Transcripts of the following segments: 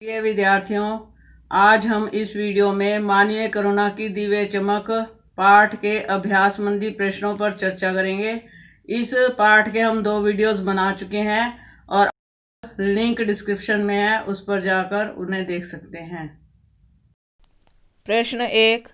प्रिय विद्यार्थियों, आज हम इस वीडियो में मानवीय करुणा की दिव्य चमक पाठ के अभ्यासमंदी प्रश्नों पर चर्चा करेंगे। इस पाठ के हम 2 वीडियोस बना चुके हैं और लिंक डिस्क्रिप्शन में है, उस पर जाकर उन्हें देख सकते हैं। प्रश्न 1,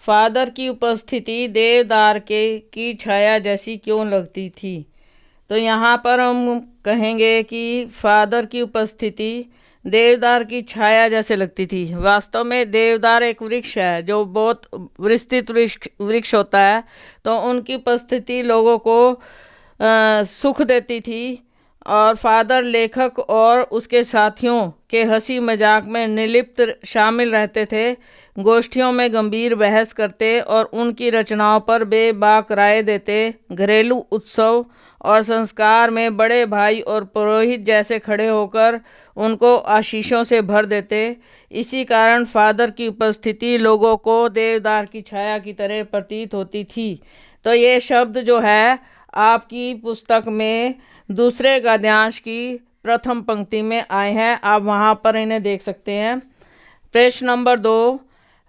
फादर की उपस्थिति देवदार की छाया जैसी क्यों लगती थी? तो यहाँ पर हम कहेंगे कि फादर की उपस्थिति देवदार की छाया जैसे लगती थी। वास्तव में देवदार एक वृक्ष है जो बहुत विस्तृत वृक्ष होता है, तो उनकी उपस्थिति लोगों को सुख देती थी और फादर लेखक और उसके साथियों के हंसी मजाक में निर्लिप्त शामिल रहते थे, गोष्ठियों में गंभीर बहस करते और उनकी रचनाओं पर बेबाक राय देते, घरेलू उत्सव और संस्कार में बड़े भाई और पुरोहित जैसे खड़े होकर उनको आशीषों से भर देते। इसी कारण फादर की उपस्थिति लोगों को देवदार की छाया की तरह प्रतीत होती थी। तो ये शब्द जो है आपकी पुस्तक में दूसरे गद्यांश की प्रथम पंक्ति में आए हैं, आप वहाँ पर इन्हें देख सकते हैं। प्रश्न नंबर 2,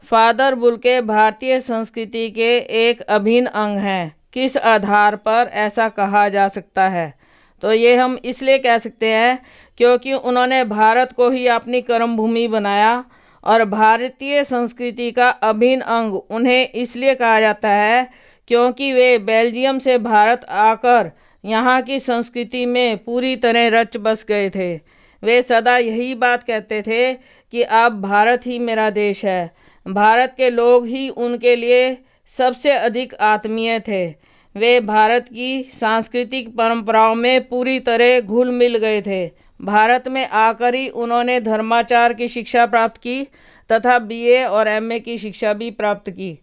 फादर बुल्के भारतीय संस्कृति के एक अभिन्न अंग हैं, किस आधार पर ऐसा कहा जा सकता है? तो ये हम इसलिए कह सकते हैं क्योंकि उन्होंने भारत को ही अपनी कर्मभूमि बनाया और भारतीय संस्कृति का अभिन्न अंग उन्हें इसलिए कहा जाता है क्योंकि वे बेल्जियम से भारत आकर यहाँ की संस्कृति में पूरी तरह रच बस गए थे। वे सदा यही बात कहते थे कि अब भारत ही मेरा देश है। भारत के लोग ही उनके लिए सबसे अधिक आत्मीय थे। वे भारत की सांस्कृतिक परंपराओं में पूरी तरह घुल मिल गए थे। भारत में आकर ही उन्होंने धर्माचार की शिक्षा प्राप्त की तथा बीए और एमए की शिक्षा भी प्राप्त की।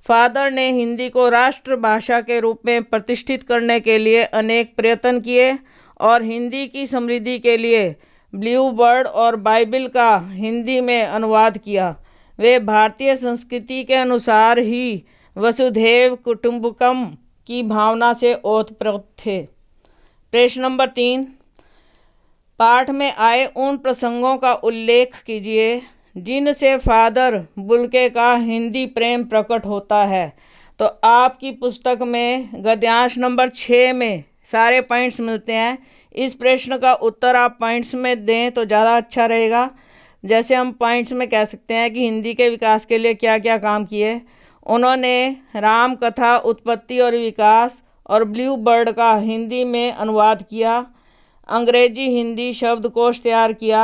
फादर ने हिंदी को राष्ट्रभाषा के रूप में प्रतिष्ठित करने के लिए अनेक प्रयत्न किए और हिंदी की समृद्धि के लिए ब्लू बर्ड और बाइबिल का हिंदी में अनुवाद किया। वे भारतीय संस्कृति के अनुसार ही वसुधैव कुटुंबकम की भावना से ओतप्रोत थे। प्रश्न नंबर 3, पाठ में आए उन प्रसंगों का उल्लेख कीजिए जिनसे फादर बुल्के का हिंदी प्रेम प्रकट होता है। तो आपकी पुस्तक में गद्यांश नंबर 6 में सारे पॉइंट्स मिलते हैं। इस प्रश्न का उत्तर आप पॉइंट्स में दें तो ज़्यादा अच्छा रहेगा। जैसे हम पॉइंट्स में कह सकते हैं कि हिंदी के विकास के लिए क्या क्या काम किए। उन्होंने राम कथा उत्पत्ति और विकास और ब्लू बर्ड का हिंदी में अनुवाद किया, अंग्रेजी हिंदी शब्दकोश तैयार किया।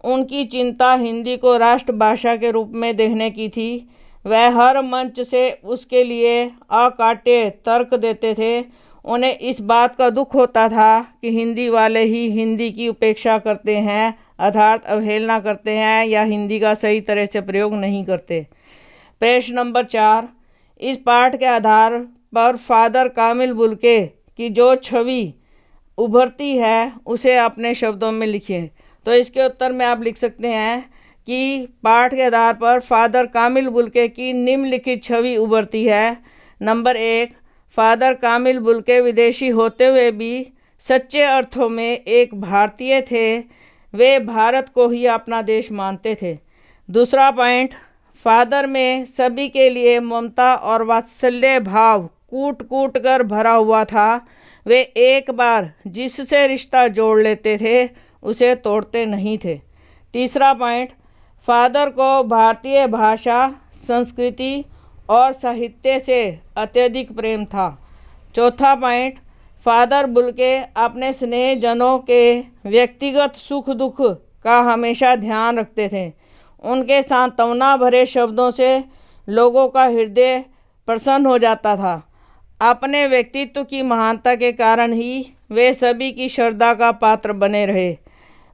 उनकी चिंता हिंदी को राष्ट्रभाषा के रूप में देखने की थी। वह हर मंच से उसके लिए अकाट्य तर्क देते थे। उन्हें इस बात का दुख होता था कि हिंदी वाले ही हिंदी की उपेक्षा करते हैं, अर्थात अवहेलना करते हैं या हिंदी का सही तरह से प्रयोग नहीं करते। प्रश्न नंबर 4, इस पाठ के आधार पर फादर कामिल बुल्के की जो छवि उभरती है उसे अपने शब्दों में लिखिए। तो इसके उत्तर में आप लिख सकते हैं कि पाठ के आधार पर फादर कामिल बुल्के की निम्नलिखित छवि उभरती है। नंबर 1, फादर कामिल बुल्के विदेशी होते हुए भी सच्चे अर्थों में एक भारतीय थे। वे भारत को ही अपना देश मानते थे। दूसरा पॉइंट, फादर में सभी के लिए ममता और वात्सल्य भाव कूट कूट कर भरा हुआ था। वे एक बार जिससे रिश्ता जोड़ लेते थे उसे तोड़ते नहीं थे। तीसरा पॉइंट, फादर को भारतीय भाषा, संस्कृति और साहित्य से अत्यधिक प्रेम था। चौथा पॉइंट, फादर बुल्के अपने स्नेहजनों के व्यक्तिगत सुख दुख का हमेशा ध्यान रखते थे। उनके सांत्वना भरे शब्दों से लोगों का हृदय प्रसन्न हो जाता था। अपने व्यक्तित्व की महानता के कारण ही वे सभी की श्रद्धा का पात्र बने रहे।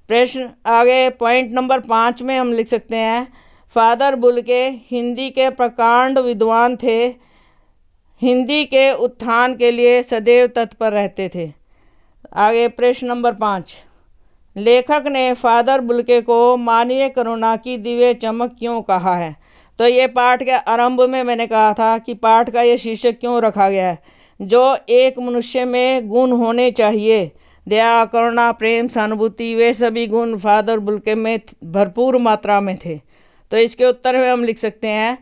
प्रश्न आगे पॉइंट नंबर 5 में हम लिख सकते हैं, फादर बुल्के हिंदी के प्रकांड विद्वान थे। हिंदी के उत्थान के लिए सदैव तत्पर रहते थे। आगे प्रश्न नंबर 5, लेखक ने फादर बुल्के को मानवीय करुणा की दिव्य चमक क्यों कहा है? तो ये पाठ के आरंभ में मैंने कहा था कि पाठ का ये शीर्षक क्यों रखा गया है। जो एक मनुष्य में गुण होने चाहिए, दया, करुणा, प्रेम, सहानुभूति, वे सभी गुण फादर बुल्के में भरपूर मात्रा में थे। तो इसके उत्तर में हम लिख सकते हैं,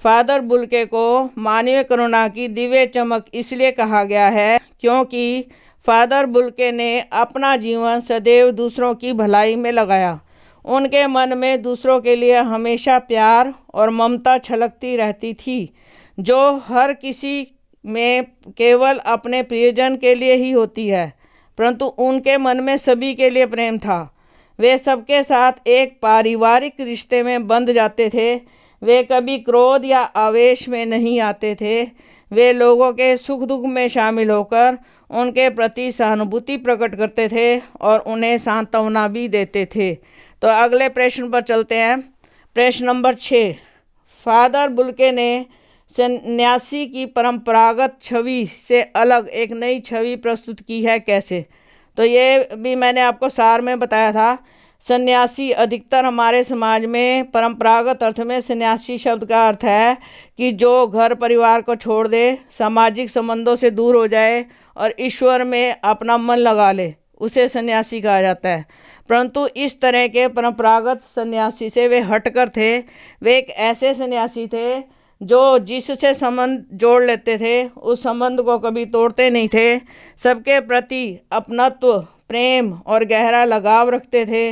फादर बुल्के को मानवीय करुणा की दिव्य चमक इसलिए कहा गया है क्योंकि फादर बुल्के ने अपना जीवन सदैव दूसरों की भलाई में लगाया। उनके मन में दूसरों के लिए हमेशा प्यार और ममता छलकती रहती थी, जो हर किसी में केवल अपने प्रियजन के लिए ही होती है, परंतु उनके मन में सभी के लिए प्रेम था। वे सबके साथ एक पारिवारिक रिश्ते में बंध जाते थे। वे कभी क्रोध या आवेश में नहीं आते थे। वे लोगों के सुख दुख में शामिल होकर उनके प्रति सहानुभूति प्रकट करते थे और उन्हें सांत्वना भी देते थे। तो अगले प्रश्न पर चलते हैं। प्रश्न नंबर 6, फादर बुल्के ने सन्यासी की परंपरागत छवि से अलग एक नई छवि प्रस्तुत की है, कैसे? तो ये भी मैंने आपको सार में बताया था। सन्यासी अधिकतर हमारे समाज में परंपरागत अर्थ में सन्यासी शब्द का अर्थ है कि जो घर परिवार को छोड़ दे, सामाजिक संबंधों से दूर हो जाए और ईश्वर में अपना मन लगा ले, उसे सन्यासी कहा जाता है। परंतु इस तरह के परंपरागत सन्यासी से वे हटकर थे। वे एक ऐसे सन्यासी थे जो जिससे संबंध जोड़ लेते थे उस संबंध को कभी तोड़ते नहीं थे। सबके प्रति अपनत्व, प्रेम और गहरा लगाव रखते थे।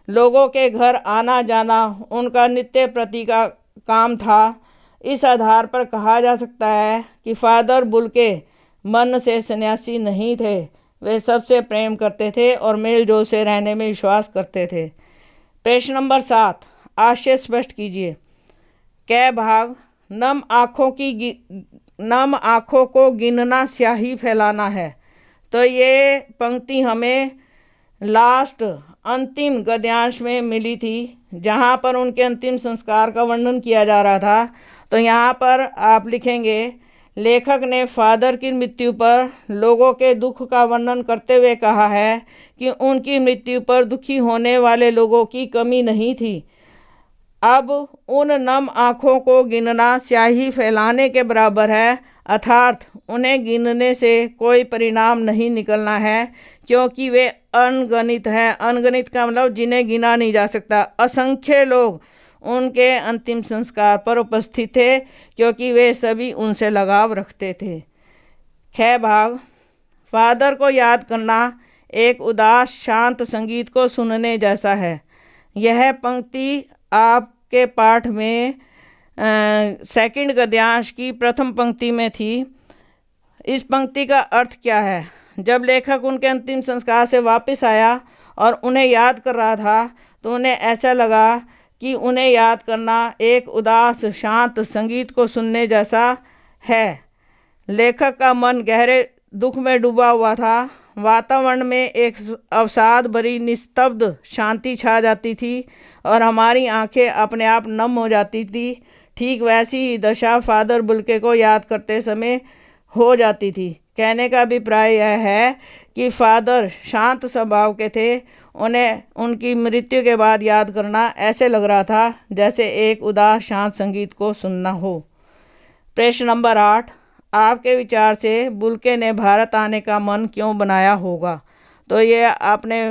लोगों के घर आना जाना उनका नित्य प्रति का काम था। इस आधार पर कहा जा सकता है कि फादर बुल्के मन से सन्यासी नहीं थे। वे सबसे प्रेम करते थे और मेल जोल से रहने में विश्वास करते थे। प्रश्न नंबर 7, आशय स्पष्ट कीजिए। कै भाग, नम आँखों को गिनना स्याही फैलाना है। तो ये पंक्ति हमें लास्ट अंतिम गद्यांश में मिली थी, जहाँ पर उनके अंतिम संस्कार का वर्णन किया जा रहा था। तो यहाँ पर आप लिखेंगे, लेखक ने फादर की मृत्यु पर लोगों के दुख का वर्णन करते हुए कहा है कि उनकी मृत्यु पर दुखी होने वाले लोगों की कमी नहीं थी। अब उन नम आँखों को गिनना स्याही फैलाने के बराबर है, अर्थात उन्हें गिनने से कोई परिणाम नहीं निकलना है, क्योंकि वे अनगणित हैं। अनगणित का मतलब जिन्हें गिना नहीं जा सकता। असंख्य लोग उनके अंतिम संस्कार पर उपस्थित थे, क्योंकि वे सभी उनसे लगाव रखते थे। ख भाग, फादर को याद करना एक उदास शांत संगीत को सुनने जैसा है। यह पंक्ति आपके पाठ में सेकंड गद्यांश की प्रथम पंक्ति में थी। इस पंक्ति का अर्थ क्या है? जब लेखक उनके अंतिम संस्कार से वापस आया और उन्हें याद कर रहा था, तो उन्हें ऐसा लगा कि उन्हें याद करना एक उदास शांत संगीत को सुनने जैसा है। लेखक का मन गहरे दुख में डूबा हुआ था। वातावरण में एक अवसाद भरी निस्तब्ध शांति छा जाती थी और हमारी आंखें अपने आप नम हो जाती थी। ठीक वैसी ही दशा फादर बुल्के को याद करते समय हो जाती थी। कहने का अभिप्राय यह है कि फादर शांत स्वभाव के थे। उन्हें उनकी मृत्यु के बाद याद करना ऐसे लग रहा था जैसे एक उदास शांत संगीत को सुनना हो। प्रश्न नंबर 8, आपके विचार से बुल्के ने भारत आने का मन क्यों बनाया होगा? तो ये आपने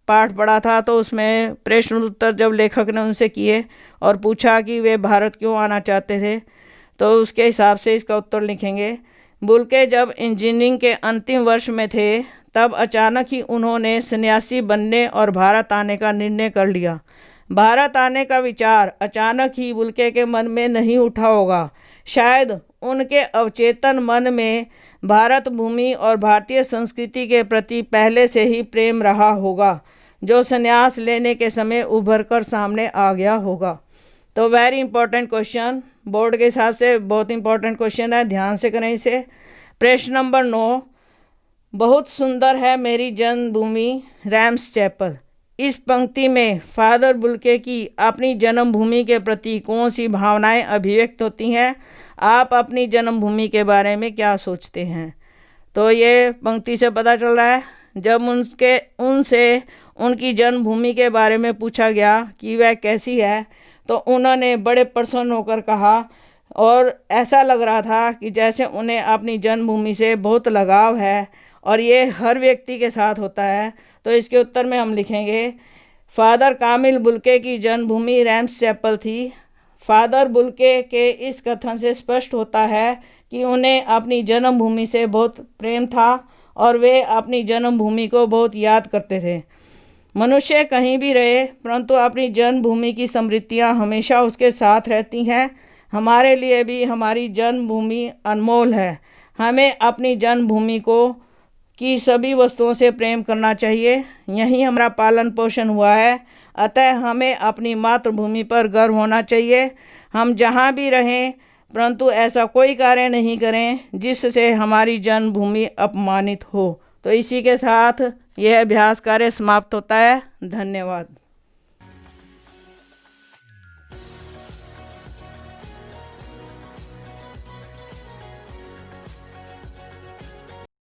पाठ पढ़ा था, तो उसमें प्रश्न उत्तर जब लेखक ने उनसे किए और पूछा कि वे भारत क्यों आना चाहते थे, तो उसके हिसाब से इसका उत्तर लिखेंगे। बुल्के जब इंजीनियरिंग के अंतिम वर्ष में थे, तब अचानक ही उन्होंने सन्यासी बनने और भारत आने का निर्णय कर लिया। भारत आने का विचार अचानक ही बुल्के के मन में नहीं उठा होगा। शायद उनके अवचेतन मन में भारत भूमि और भारतीय संस्कृति के प्रति पहले से ही प्रेम रहा होगा, जो संन्यास लेने के समय उभर कर सामने आ गया होगा। तो वेरी इंपॉर्टेंट क्वेश्चन, बोर्ड के हिसाब से बहुत इंपॉर्टेंट क्वेश्चन है, ध्यान से करें इसे। प्रश्न नंबर 9, बहुत सुंदर है मेरी जन्मभूमि रैम्स चैपल। इस पंक्ति में फादर बुल्के की अपनी जन्मभूमि के प्रति कौन सी भावनाएं अभिव्यक्त होती हैं? आप अपनी जन्मभूमि के बारे में क्या सोचते हैं? तो ये पंक्ति से पता चल रहा है। जब उनसे उनकी जन्मभूमि के बारे में पूछा गया कि वह कैसी है, तो उन्होंने बड़े प्रसन्न होकर कहा और ऐसा लग रहा था कि जैसे उन्हें अपनी जन्मभूमि से बहुत लगाव है और ये हर व्यक्ति के साथ होता है। तो इसके उत्तर में हम लिखेंगे फादर कामिल बुल्के की जन्मभूमि रैम्स चैपल थी। फादर बुल्के के इस कथन से स्पष्ट होता है कि उन्हें अपनी जन्मभूमि से बहुत प्रेम था और वे अपनी जन्मभूमि को बहुत याद करते थे। मनुष्य कहीं भी रहे परंतु अपनी जन्मभूमि की स्मृतियाँ हमेशा उसके साथ रहती हैं। हमारे लिए भी हमारी जन्मभूमि अनमोल है। हमें अपनी जन्मभूमि को की सभी वस्तुओं से प्रेम करना चाहिए। यही हमारा पालन पोषण हुआ है, अतः हमें अपनी मातृभूमि पर गर्व होना चाहिए। हम जहाँ भी रहें परंतु ऐसा कोई कार्य नहीं करें जिससे हमारी जन्मभूमि अपमानित हो। तो इसी के साथ यह अभ्यास कार्य समाप्त होता है। धन्यवाद।